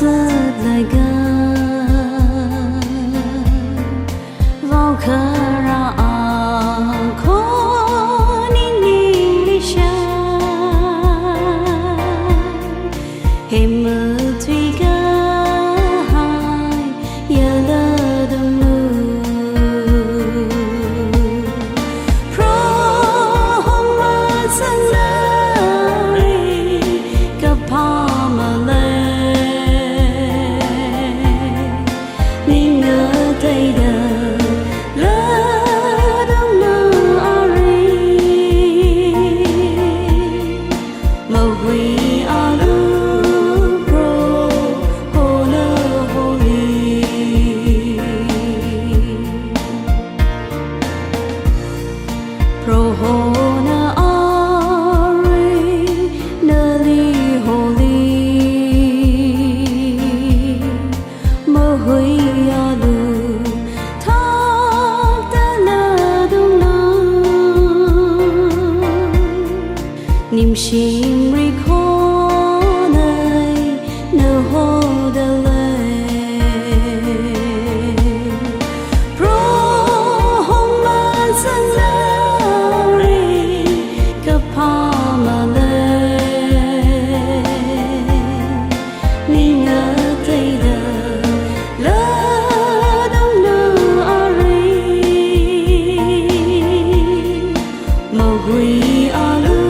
rất lại gần vào khơi ra khó nín đi xa em mơ thủy ca hai giờ lỡ đông nu pro hôm mơ sân lơi gặp pa mà tay đờ lỡ đông nơ ari màu huy alu pro hồ nơ holy pro hồ nơ ari nơ li holy màu huy alu niềm chim ri khó này nở hồ đờ lệ pro hồng ma dân lệ gặp pa mà lệ ni ngỡ tay đờ lỡ đông nơ ari màu huy alu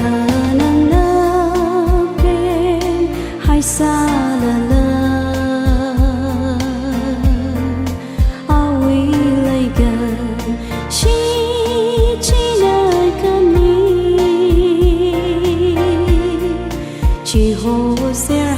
khả năng nỡ bên hay xa lờ lờ awi lại gần chỉ nơi cần đi chỉ hồ sẽ